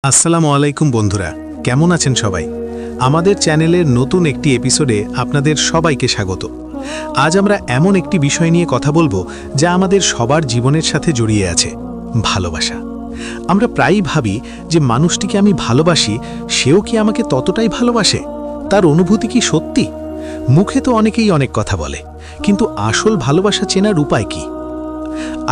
আসসালামু আলাইকুম বন্ধুরা, কেমন আছেন সবাই? আমাদের চ্যানেলের নতুন একটি এপিসোডে আপনাদের সবাইকে স্বাগত। আজ আমরা এমন একটি বিষয় নিয়ে কথা বলবো যা আমাদের সবার জীবনের সাথে জড়িয়ে আছে, ভালোবাসা। আমরা প্রায়ই ভাবি যে মানুষটিকে আমি ভালোবাসি, সেও কি আমাকে ততটাই ভালোবাসে? তার অনুভূতি কি সত্যি? মুখে তো অনেকেই অনেক কথা বলে, কিন্তু আসল ভালোবাসা চেনার উপায় কি?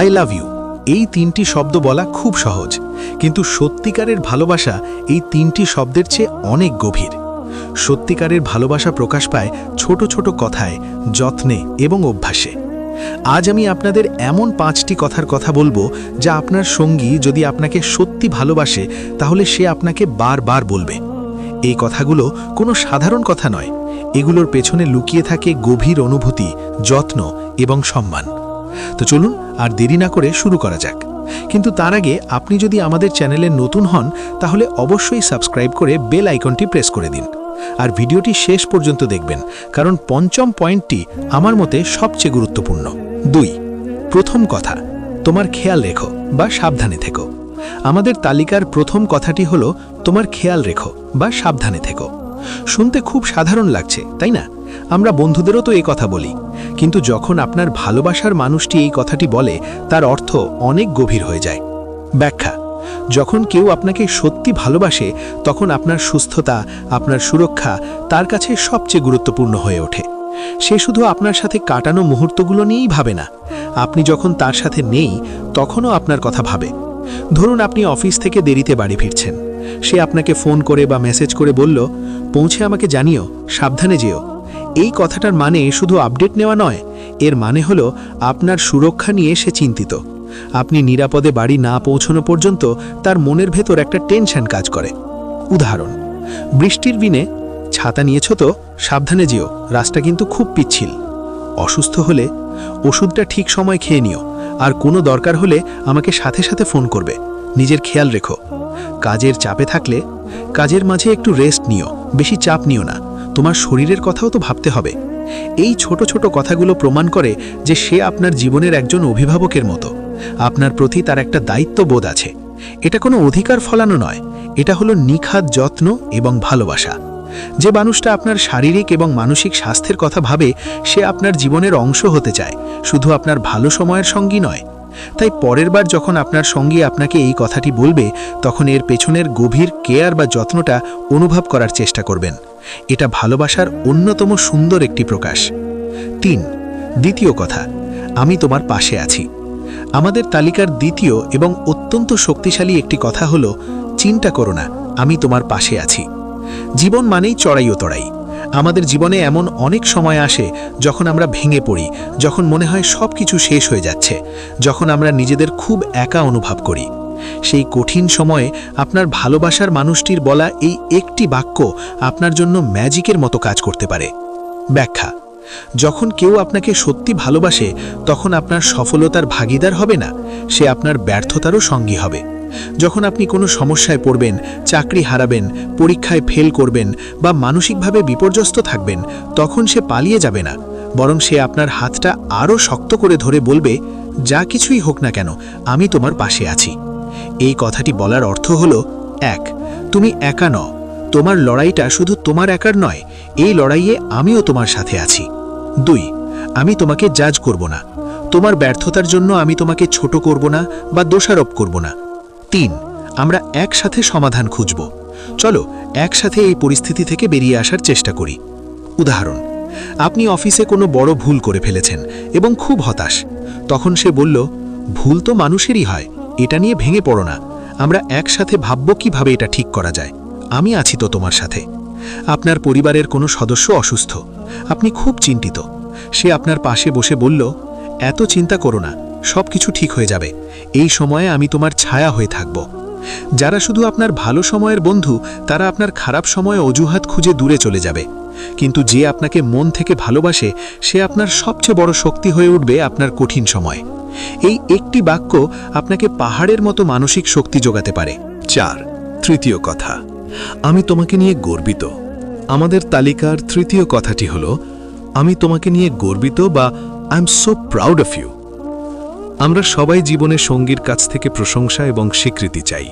আই লাভ ইউ এই তিনটি শব্দ বলা খুব সহজ, কিন্তু সত্যিকারের ভালোবাসা এই তিনটি শব্দের চেয়ে অনেক গভীর। সত্যিকারের ভালোবাসা প্রকাশ পায় ছোট ছোট কথায়, যত্নে এবং অভ্যাসে। আজ আমি আপনাদের এমন 5টি কথার কথা বলবো যা আপনার সঙ্গী যদি আপনাকে সত্যি ভালোবাসে তাহলে সে আপনাকে বারবার বলবে। এই কথাগুলো কোনো সাধারণ কথা নয়, এগুলোর পেছনে লুকিয়ে থাকে গভীর অনুভূতি, যত্ন এবং সম্মান। তো চলুন আর দেরি না করে শুরু করা যাক। কিন্তু তার আগে আপনি যদি আমাদের চ্যানেলে নতুন হন তাহলে অবশ্যই সাবস্ক্রাইব করে বেল আইকনটি প্রেস করে দিন আর ভিডিওটি শেষ পর্যন্ত দেখবেন, কারণ পঞ্চম পয়েন্টটি আমার মতে সবচেয়ে গুরুত্বপূর্ণ। 2, প্রথম কথা, তোমার খেয়াল রেখো বা সাবধানে থেকো। আমাদের তালিকার প্রথম কথাটি হলো তোমার খেয়াল রেখো বা সাবধানে থেকো। শুনতে খুব সাধারণ লাগছে, তাই না? আমরা বন্ধুদেরও তো এই কথা বলি, কিন্তু যখন আপনার ভালোবাসার মানুষটি এই কথাটি বলে তার অর্থ অনেক গভীর হয়ে যায়। ব্যাখ্যা: যখন কেউ আপনাকে সত্যি ভালোবাসে তখন আপনার সুস্থতা, আপনার সুরক্ষা তার কাছে সবচেয়ে গুরুত্বপূর্ণ হয়ে ওঠে। সে শুধু আপনার সাথে কাটানো মুহূর্তগুলো নিয়েই ভাবে না, আপনি যখন তার সাথে নেই তখনও আপনার কথা ভাবে। ধরুন আপনি অফিস থেকে দেরিতে বাড়ি ফিরছেন, সে আপনাকে ফোন করে বা মেসেজ করে বলল, পৌঁছে আমাকে জানিও, সাবধানে যেও। এই কথাটার মানে শুধু আপডেট নেওয়া নয়, এর মানে হলো আপনার সুরক্ষা নিয়ে সে চিন্তিত। আপনি নিরাপদে বাড়ি না পৌঁছানো পর্যন্ত তার মনের ভেতর একটা টেনশন কাজ করে। উদাহরণ: বৃষ্টির দিনে ছাতা নিয়েছ তো, সাবধানে যেও, রাস্তা কিন্তু খুব পিচ্ছিল। অসুস্থ হলে ওষুধটা ঠিক সময় খেয়ে নিও, আর কোনো দরকার হলে আমাকে সাথে সাথে ফোন করবে, নিজের খেয়াল রেখো। কাজের চাপে থাকলে কাজের মাঝে একটু রেস্ট নিও, বেশি চাপ নিও না, তোমার শরীরের কথাও তো ভাবতে হবে। এই ছোট ছোট কথাগুলো প্রমাণ করে যে সে আপনার জীবনের একজন অভিভাবকের মতো, আপনার প্রতি তার একটা দায়িত্ববোধ আছে। এটা কোনো অধিকার ফলানো নয়, এটা হলো নিখাদ যত্ন এবং ভালোবাসা। যে মানুষটা আপনার শারীরিক এবং মানসিক স্বাস্থ্যের কথা ভাবে সে আপনার জীবনের অংশ হতে চায়, শুধু আপনার ভালো সময়ের সঙ্গী নয়। তাই পরের বার যখন আপনার সঙ্গী আপনাকে এই কথাটি বলবে তখন এর পেছনের গভীর কেয়ার বা যত্নটা অনুভব করার চেষ্টা করবেন। এটা ভালোবাসার অন্যতম সুন্দর একটি প্রকাশ। 3, দ্বিতীয় কথা, আমি তোমার পাশে আছি। আমাদের তালিকার দ্বিতীয় এবং অত্যন্ত শক্তিশালী একটি কথা হলো, চিন্তা করো না, আমি তোমার পাশে আছি। জীবন মানেই চড়াই ও তড়াই। আমাদের জীবনে এমন অনেক সময় আসে যখন আমরা ভেঙে পড়ি, যখন মনে হয় সব কিছু শেষ হয়ে যাচ্ছে, যখন আমরা নিজেদের খুব একা অনুভব করি। সেই কঠিন সময়ে আপনার ভালোবাসার মানুষটির বলা এই একটি বাক্য আপনার জন্য ম্যাজিকের মতো কাজ করতে পারে। ব্যাখ্যা: যখন কেউ আপনাকে সত্যি ভালোবাসে তখন আপনার সফলতার ভাগিদার হবে না, সে আপনার ব্যর্থতারও সঙ্গী হবে। যখন আপনি কোনো সমস্যায় পড়বেন, চাকরি হারাবেন, পরীক্ষায় ফেল করবেন বা মানসিকভাবে বিপর্যস্ত থাকবেন, তখন সে পালিয়ে যাবে না, বরং সে আপনার হাতটা আরও শক্ত করে ধরে বলবে, যা কিছুই হোক না কেন আমি তোমার পাশে আছি। এই কথাটি বলার অর্থ হলো, 1, তুমি একা নও, তোমার লড়াইটা শুধু তোমার একার নয়, এই লড়াইয়ে আমিও তোমার সাথে আছি। 2, আমি তোমাকে জাজ করব না, তোমার ব্যর্থতার জন্য আমি তোমাকে ছোট করব না বা দোষারোপ করব না। 3, আমরা একসাথে সমাধান খুঁজব, চলো একসাথে এই পরিস্থিতি থেকে বেরিয়ে আসার চেষ্টা করি। উদাহরণ: আপনি অফিসে কোনো বড় ভুল করে ফেলেছেন এবং খুব হতাশ, তখন সে বলল, ভুল তো মানুষেরই হয়, এটা নিয়ে ভেঙে পড়ো না, আমরা একসাথে ভাবব কিভাবে এটা ঠিক করা যায়, আমি আছি তো তোমার সাথে। আপনার পরিবারের কোনো সদস্য অসুস্থ, আপনি খুব চিন্তিত, সে আপনার পাশে বসে বলল, এত চিন্তা করো না, সব কিছু ঠিক হয়ে যাবে, এই সময়ে আমি তোমার ছায়া হয়ে থাকব। যারা শুধু আপনার ভালো সময়ের বন্ধু তারা আপনার খারাপ সময়ে অজুহাত খুঁজে দূরে চলে যাবে, কিন্তু যে আপনাকে মন থেকে ভালোবাসে সে আপনার সবচেয়ে বড় শক্তি হয়ে উঠবে আপনার কঠিন সময়। এই একটি বাক্য আপনাকে পাহাড়ের মতো মানসিক শক্তি যোগাতে পারে। 4, তৃতীয় কথা, আমি তোমাকে নিয়ে গর্বিত। আমাদের তালিকার তৃতীয় কথাটি হলো, আমি তোমাকে নিয়ে গর্বিত বা I am so proud of you. আমরা সবাই জীবনে সঙ্গীর কাছ থেকে প্রশংসা এবং স্বীকৃতি চাই,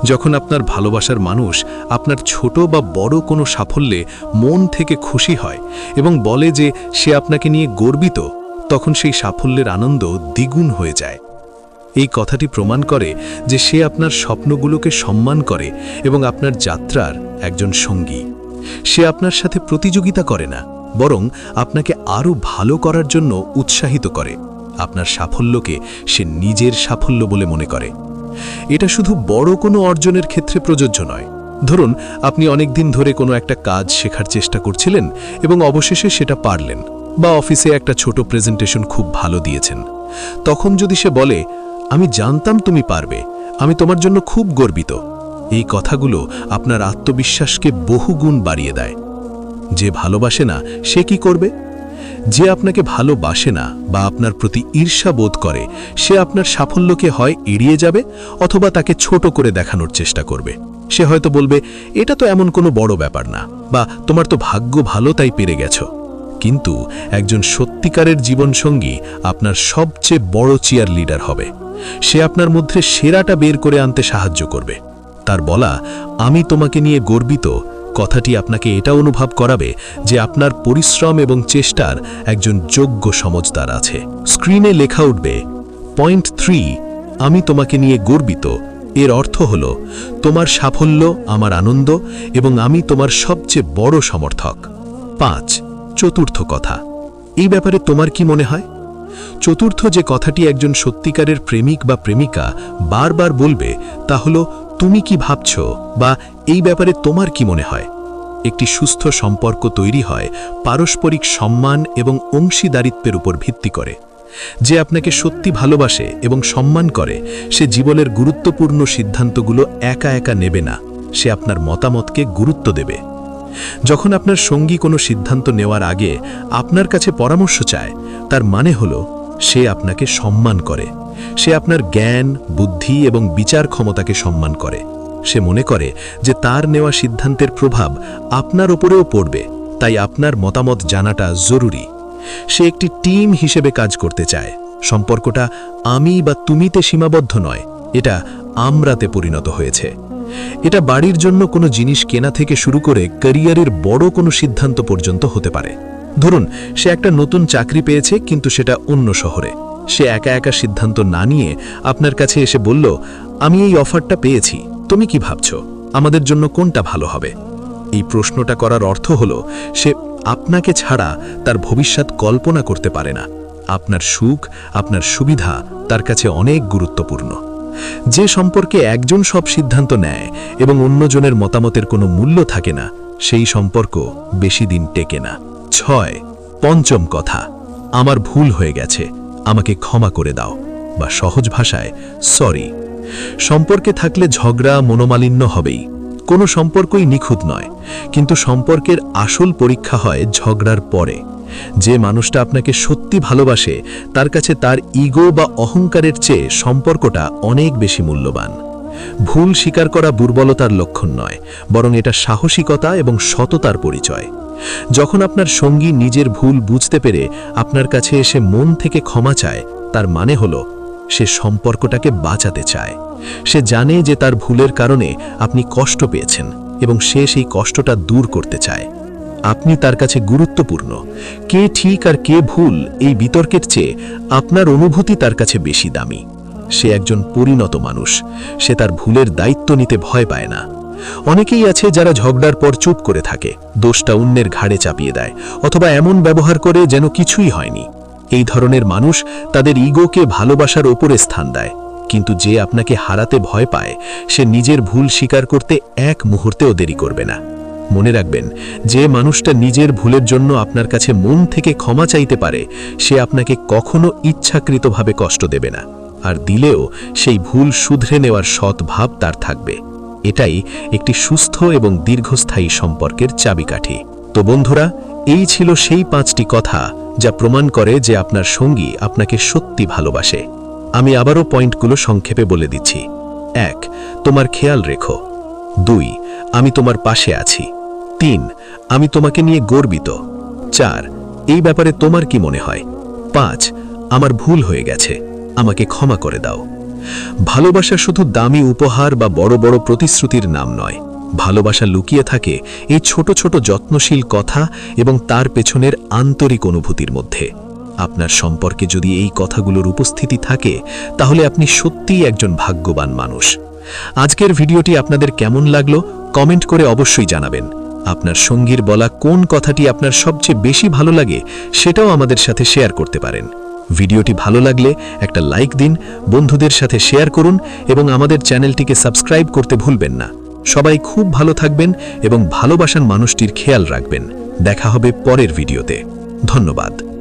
যখন আপনার ভালোবাসার মানুষ আপনার ছোট বা বড় কোনো সাফল্যে মন থেকে খুশি হয় এবং বলে যে সে আপনাকে নিয়ে গর্বিত, তখন সেই সাফল্যের আনন্দ দ্বিগুণ হয়ে যায়। এই কথাটি প্রমাণ করে যে সে আপনার স্বপ্নগুলোকে সম্মান করে এবং আপনার যাত্রার একজন সঙ্গী। সে আপনার সাথে প্রতিযোগিতা করে না, বরং আপনাকে আরও ভালো করার জন্য উৎসাহিত করে। আপনার সাফল্যকে সে নিজের সাফল্য বলে মনে করে। এটা শুধু বড় কোনো অর্জনের ক্ষেত্রে প্রযোজ্য নয়। ধরুন, আপনি অনেক দিন ধরে কোনো একটা কাজ শেখার চেষ্টা করছিলেন এবং অবশেষে সেটা পারলেন, বা অফিসে একটা ছোট প্রেজেন্টেশন খুব ভালো দিয়েছেন। তখন যদি সে বলে, আমি জানতাম তুমি পারবে, আমি তোমার জন্য খুব গর্বিত, এই কথাগুলো আপনার আত্মবিশ্বাসকে বহুগুণ বাড়িয়ে দেয়। যে ভালোবাসে না সে কি করবে? যে আপনাকে ভালোবাসে না বা আপনার প্রতি ঈর্ষা বোধ করে, সে আপনার সাফল্যকে হয় এড়িয়ে যাবে অথবা তাকে ছোট করে দেখানোর চেষ্টা করবে। সে হয়তো বলবে, এটা তো এমন কোনো বড় ব্যাপার না, বা তোমার তো ভাগ্য ভালো তাই পেরে গেছো। কিন্তু একজন সত্যিকারের জীবনসঙ্গী আপনার সবচেয়ে বড় চিয়ার লিডার হবে। সে আপনার মধ্যে সেরাটা বের করে আনতে সাহায্য করবে। তার বলা, আমি তোমাকে নিয়ে গর্বিত কথাটি আপনাকে এটা অনুভব করাবে যে আপনার পরিশ্রম এবং চেষ্টার একজন যোগ্য সমঝদার আছে। স্ক্রিনে লেখা উঠবে, পয়েন্ট 3, আমি তোমাকে নিয়ে গর্বিত। এর অর্থ হল, তোমার সাফল্য আমার আনন্দ এবং আমি তোমার সবচেয়ে বড় সমর্থক। 5, চতুর্থ কথা। এই ব্যাপারে তোমার কি মনে হয়? চতুর্থ যে কথাটি একজন সত্যিকারের প্রেমিক বা প্রেমিকা বারবার বলবে তা হল, তুমি কি ভাবছ, বা এই ব্যাপারে তোমার কি মনে হয়। একটি সুস্থ সম্পর্ক তৈরি হয় পারস্পরিক সম্মান এবং অংশীদারিত্বের উপর ভিত্তি করে। যে আপনাকে সত্যি ভালোবাসে এবং সম্মান করে, সে জীবনের গুরুত্বপূর্ণ সিদ্ধান্তগুলো একা একা নেবে না, সে আপনার মতামতকে গুরুত্ব দেবে। যখন আপনার সঙ্গী কোনো সিদ্ধান্ত নেওয়ার আগে আপনার কাছে পরামর্শ চায়, তার মানে হলো সে আপনাকে সম্মান করে। সে আপনার জ্ঞান, বুদ্ধি এবং বিচার ক্ষমতাকে সম্মান করে। সে মনে করে যে তার নেওয়া সিদ্ধান্তের প্রভাব আপনার ওপরেও পড়বে, তাই আপনার মতামত জানাটা জরুরি। সে একটি টিম হিসেবে কাজ করতে চায়। সম্পর্কটা আমি বা তুমিতে সীমাবদ্ধ নয়, এটা আমরাতে পরিণত হয়েছে। এটা বাড়ির জন্য কোনো জিনিস কেনা থেকে শুরু করে ক্যারিয়ারের বড় কোনো সিদ্ধান্ত পর্যন্ত হতে পারে। ধরুন, সে একটা নতুন চাকরি পেয়েছে, কিন্তু সেটা অন্য শহরে। সে একা একা সিদ্ধান্ত না নিয়ে আপনার কাছে এসে বলল, আমি এই অফারটা পেয়েছি, তুমি কি ভাবছো, আমাদের জন্য কোনটা ভালো হবে? এই প্রশ্নটা করার অর্থ হলো, সে আপনাকে ছাড়া তার ভবিষ্যৎ কল্পনা করতে পারে না। আপনার সুখ, আপনার সুবিধা তার কাছে অনেক গুরুত্বপূর্ণ। যে সম্পর্কে একজন সব সিদ্ধান্ত নেয় এবং অন্যজনের মতামতের কোনো মূল্য থাকে না, সেই সম্পর্ক বেশি দিন টেকে না। 6, পঞ্চম কথা। আমার ভুল হয়ে গেছে, আমাকে ক্ষমা করে দাও, বা সহজ ভাষায় সরি। সম্পর্কে থাকলে ঝগড়া, মনোমালিন্য হবেই। কোনো সম্পর্কই নিখুঁত নয়, কিন্তু সম্পর্কের আসল পরীক্ষা হয় ঝগড়ার পরে। যে মানুষটা আপনাকে সত্যি ভালোবাসে, তার কাছে তার ইগো বা অহংকারের চেয়ে সম্পর্কটা অনেক বেশি মূল্যবান। ভুল স্বীকার করা দুর্বলতার লক্ষণ নয়, বরং এটা সাহসিকতা এবং সততার পরিচয়। যখন আপনার সঙ্গী নিজের ভুল বুঝতে পেরে আপনার কাছে এসে মন থেকে ক্ষমা চায়, তার মানে হলো সে সম্পর্কটাকে বাঁচাতে চায়। সে জানে যে তার ভুলের কারণে আপনি কষ্ট পেয়েছেন এবং সে সেই কষ্টটা দূর করতে চায়। আপনি তার কাছে গুরুত্বপূর্ণ। কে ঠিক আর কে ভুল এই বিতর্কের চেয়ে আপনার অনুভূতি তার কাছে বেশি দামি। সে একজন পরিণত মানুষ, সে তার ভুলের দায়িত্ব নিতে ভয় পায় না। অনেকেই আছে যারা ঝগড়ার পর চুপ করে থাকে, দোষটা অন্যের ঘাড়ে চাপিয়ে দেয়, অথবা এমন ব্যবহার করে যেন কিছুই হয়নি। এই ধরনের মানুষ তাদের ইগোকে ভালোবাসার ওপরে স্থান দেয়, কিন্তু যে আপনাকে হারাতে ভয় পায়, সে নিজের ভুল স্বীকার করতে এক মুহূর্তেও দেরি করবে না। মনে রাখবেন, যে মানুষটা নিজের ভুলের জন্য আপনার কাছে মন থেকে ক্ষমা চাইতে পারে, সে আপনাকে কখনো ইচ্ছাকৃতভাবে কষ্ট দেবে না, আর দিলেও সেই ভুল শুধরে নেওয়ার সৎ ভাব তার থাকবে। এটাই একটি সুস্থ এবং দীর্ঘস্থায়ী সম্পর্কের চাবিকাঠি। তো বন্ধুরা, এই ছিল সেই 5টি কথা যা প্রমাণ করে যে আপনার সঙ্গী আপনাকে সত্যি ভালোবাসে। আমি আবারও পয়েন্টগুলো সংক্ষেপে বলে দিচ্ছি। 1, তোমার খেয়াল রেখো। 2, আমি তোমার পাশে আছি। 3, আমি তোমাকে নিয়ে গর্বিত। 4, এই ব্যাপারে তোমার কি মনে হয়? 5, আমার ভুল হয়ে গেছে, আমাকে ক্ষমা করে দাও। ভালোবাসা শুধু দামি উপহার বা বড় বড় প্রতিশ্রুতির নাম নয়। ভালোবাসা লুকিয়ে থাকে এই ছোট ছোট যত্নশীল কথা এবং তার পেছনের আন্তরিক অনুভূতির মধ্যে। আপনার সম্পর্কে যদি এই কথাগুলোর উপস্থিতি থাকে, তাহলে আপনি সত্যিই একজন ভাগ্যবান মানুষ। আজকের ভিডিওটি আপনাদের কেমন লাগলো কমেন্ট করে অবশ্যই জানাবেন। আপনার সঙ্গীর বলা কোন কথাটি আপনার সবচেয়ে বেশি ভালো লাগে সেটাও আমাদের সাথে শেয়ার করতে পারেন। ভিডিওটি ভালো লাগলে একটা লাইক দিন, বন্ধুদের সাথে শেয়ার করুন এবং আমাদের চ্যানেলটিকে সাবস্ক্রাইব করতে ভুলবেন না। সবাই খুব ভালো থাকবেন এবং ভালোবাসার মানুষটির খেয়াল রাখবেন। দেখা হবে পরের ভিডিওতে। ধন্যবাদ।